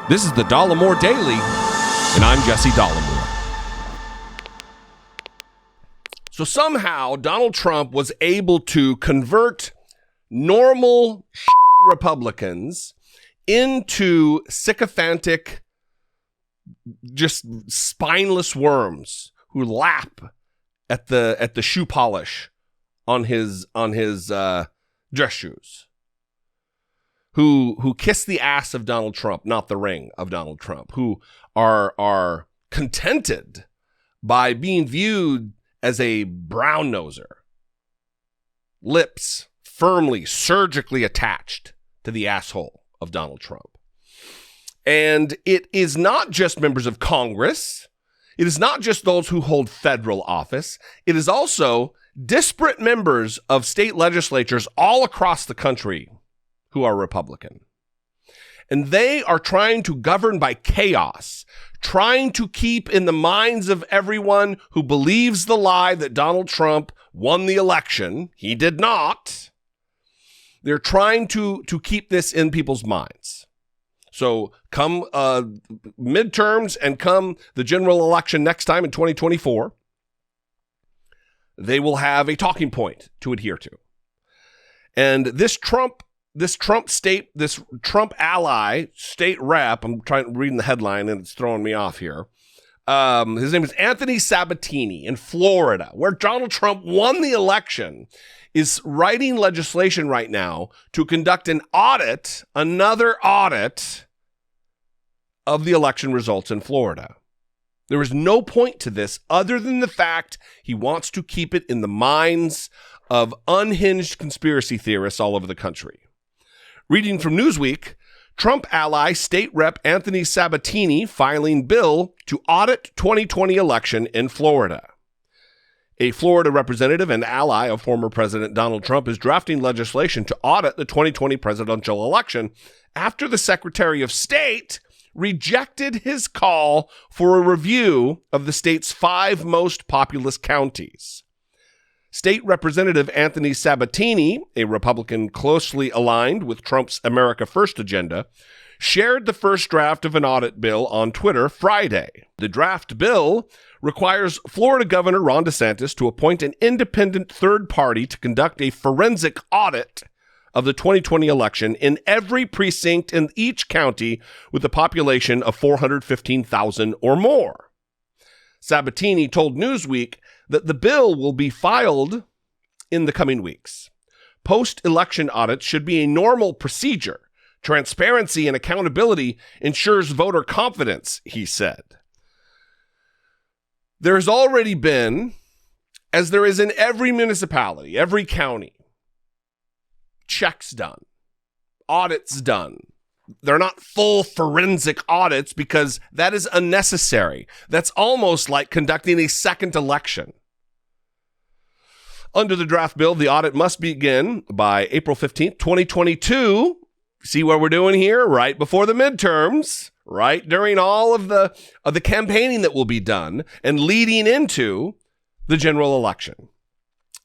This is the Dollemore Daily, and I'm Jesse Dollemore. So somehow Donald Trump was able to convert normal Republicans into sycophantic, just spineless worms who lap at the shoe polish on his dress shoes. Who kiss the ass of Donald Trump, not the ring of Donald Trump, who are contented by being viewed as a brown noser, lips firmly, surgically attached to the asshole of Donald Trump. And it is not just members of Congress. It is not just those who hold federal office. It is also disparate members of state legislatures all across the country who are Republican. And they are trying to govern by chaos, trying to keep in the minds of everyone who believes the lie that Donald Trump won the election. He did not. They're trying to keep this in people's minds. So come midterms and come the general election next time in 2024, they will have a talking point to adhere to. And this Trump ally, state rep, I'm reading the headline and it's throwing me off here. His name is Anthony Sabatini in Florida, where Donald Trump won the election, is writing legislation right now to conduct another audit of the election results in Florida. There is no point to this other than the fact he wants to keep it in the minds of unhinged conspiracy theorists all over the country. Reading from Newsweek, Trump ally State Rep Anthony Sabatini filing bill to audit 2020 election in Florida. A Florida representative and ally of former President Donald Trump is drafting legislation to audit the 2020 presidential election after the Secretary of State rejected his call for a review of the state's 5 most populous counties. State Representative Anthony Sabatini, a Republican closely aligned with Trump's America First agenda, shared the first draft of an audit bill on Twitter Friday. The draft bill requires Florida Governor Ron DeSantis to appoint an independent third party to conduct a forensic audit of the 2020 election in every precinct in each county with a population of 415,000 or more. Sabatini told Newsweek that the bill will be filed in the coming weeks. Post-election audits should be a normal procedure. Transparency and accountability ensures voter confidence, he said. There has already been, as there is in every municipality, every county, checks done, audits done. They're not full forensic audits because that is unnecessary. That's almost like conducting a second election. Under the draft bill, the audit must begin by April 15th, 2022. See what we're doing here? Right before the midterms, right during all of the campaigning that will be done and leading into the general election,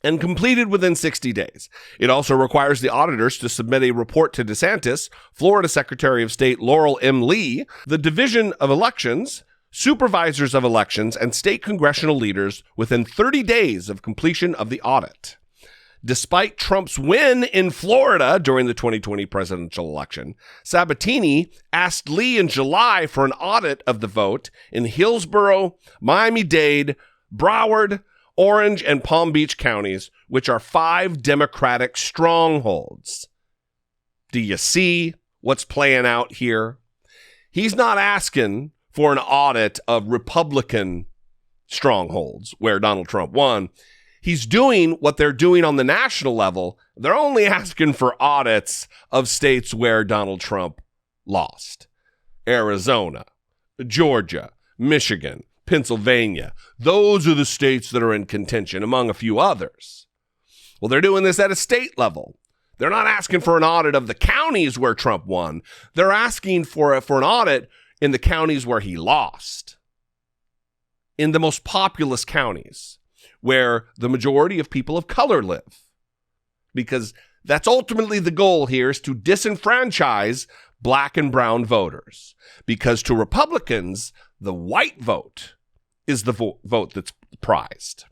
and completed within 60 days. It also requires the auditors to submit a report to DeSantis, Florida Secretary of State Laurel M. Lee, the Division of Elections, supervisors of elections, and state congressional leaders within 30 days of completion of the audit. Despite Trump's win in Florida during the 2020 presidential election, Sabatini asked Lee in July for an audit of the vote in Hillsborough, Miami-Dade, Broward, Orange, and Palm Beach counties, which are 5 Democratic strongholds. Do you see what's playing out here? He's not asking for an audit of Republican strongholds where Donald Trump won. He's doing what they're doing on the national level. They're only asking for audits of states where Donald Trump lost. Arizona, Georgia, Michigan, Pennsylvania. Those are the states that are in contention, among a few others. Well, they're doing this at a state level. They're not asking for an audit of the counties where Trump won. They're asking for an audit in the counties where he lost, in the most populous counties where the majority of people of color live. Because that's ultimately the goal here, is to disenfranchise black and brown voters, because to Republicans, the white vote is the vote that's prized.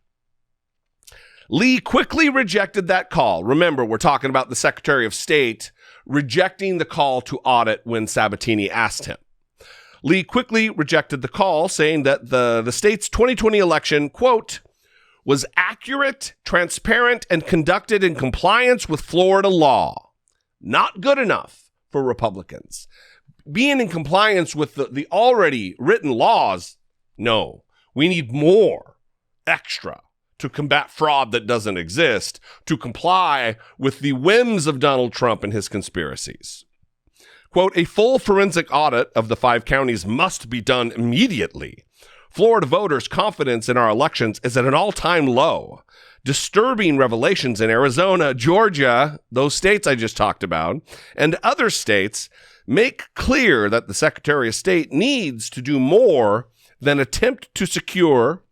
Lee quickly rejected that call. Remember, we're talking about the Secretary of State rejecting the call to audit when Sabatini asked him. Lee quickly rejected the call, saying that the state's 2020 election, quote, was accurate, transparent, and conducted in compliance with Florida law. Not good enough for Republicans. Being in compliance with the already written laws, no. We need more, extra, to combat fraud that doesn't exist, to comply with the whims of Donald Trump and his conspiracies. Quote, a full forensic audit of the 5 counties must be done immediately. Florida voters' confidence in our elections is at an all-time low. Disturbing revelations in Arizona, Georgia, those states I just talked about, and other states make clear that the Secretary of State needs to do more than attempt to secure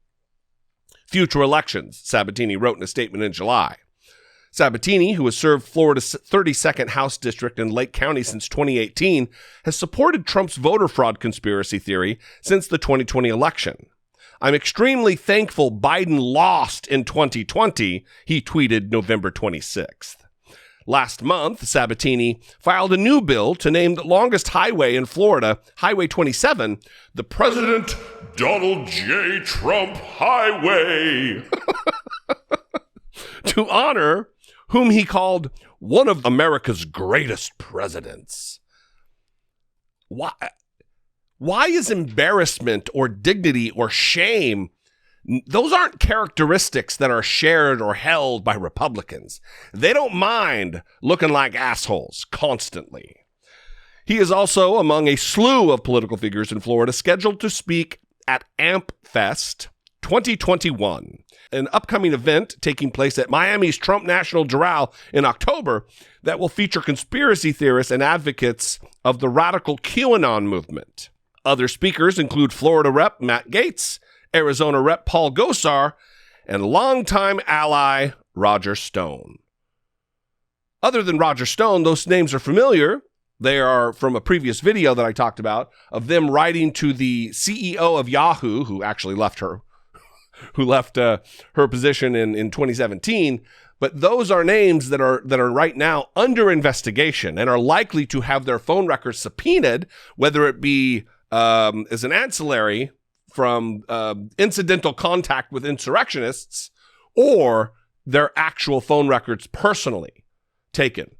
future elections, Sabatini wrote in a statement in July. Sabatini, who has served Florida's 32nd House District in Lake County since 2018, has supported Trump's voter fraud conspiracy theory since the 2020 election. I'm extremely thankful Biden lost in 2020, he tweeted November 26th. Last month, Sabatini filed a new bill to name the longest highway in Florida, Highway 27, the President Donald J. Trump Highway, to honor whom he called one of America's greatest presidents. Why is embarrassment or dignity or shame? Those aren't characteristics that are shared or held by Republicans. They don't mind looking like assholes constantly. He is also among a slew of political figures in Florida scheduled to speak at AMP Fest 2021, an upcoming event taking place at Miami's Trump National Doral in October that will feature conspiracy theorists and advocates of the radical QAnon movement. Other speakers include Florida Rep. Matt Gaetz, Arizona Rep. Paul Gosar, and longtime ally Roger Stone. Other than Roger Stone, those names are familiar. They are from a previous video that I talked about of them writing to the CEO of Yahoo, who actually left her position in 2017. But those are names that are right now under investigation and are likely to have their phone records subpoenaed, whether it be as an ancillary from incidental contact with insurrectionists, or their actual phone records personally taken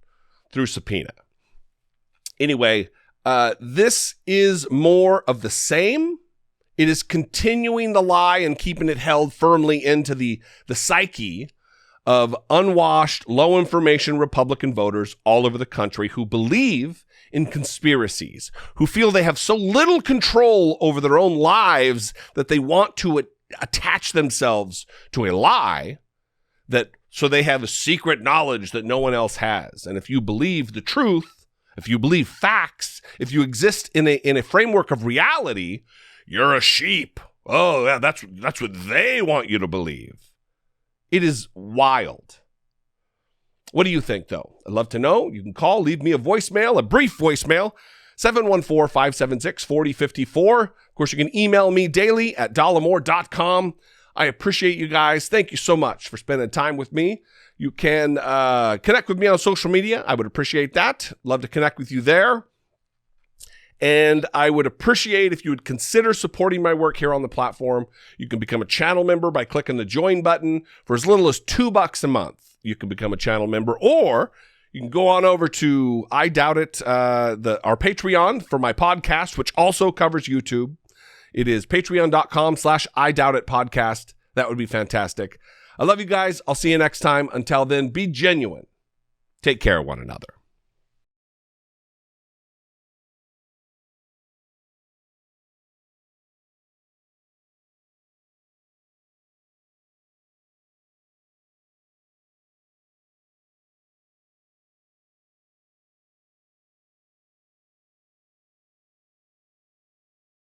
through subpoena. Anyway, this is more of the same. It is continuing the lie and keeping it held firmly into the psyche of unwashed, low-information Republican voters all over the country who believe in conspiracies, who feel they have so little control over their own lives that they want to attach themselves to a lie, that so they have a secret knowledge that no one else has. And if you believe the truth, if you believe facts, if you exist in a framework of reality, you're a sheep. Oh, yeah, that's what they want you to believe. It is wild. What do you think, though? I'd love to know. You can call, leave me a voicemail, a brief voicemail, 714-576-4054. Of course, you can email me daily at dollemore.com. I appreciate you guys. Thank you so much for spending time with me. You can connect with me on social media. I would appreciate that. Love to connect with you there. And I would appreciate if you would consider supporting my work here on the platform. You can become a channel member by clicking the join button for as little as $2 a month. You can become a channel member, or you can go on over to I Doubt It, our Patreon for my podcast, which also covers YouTube. It is patreon.com/I Doubt It podcast. That would be fantastic. I love you guys. I'll see you next time. Until then, be genuine. Take care of one another.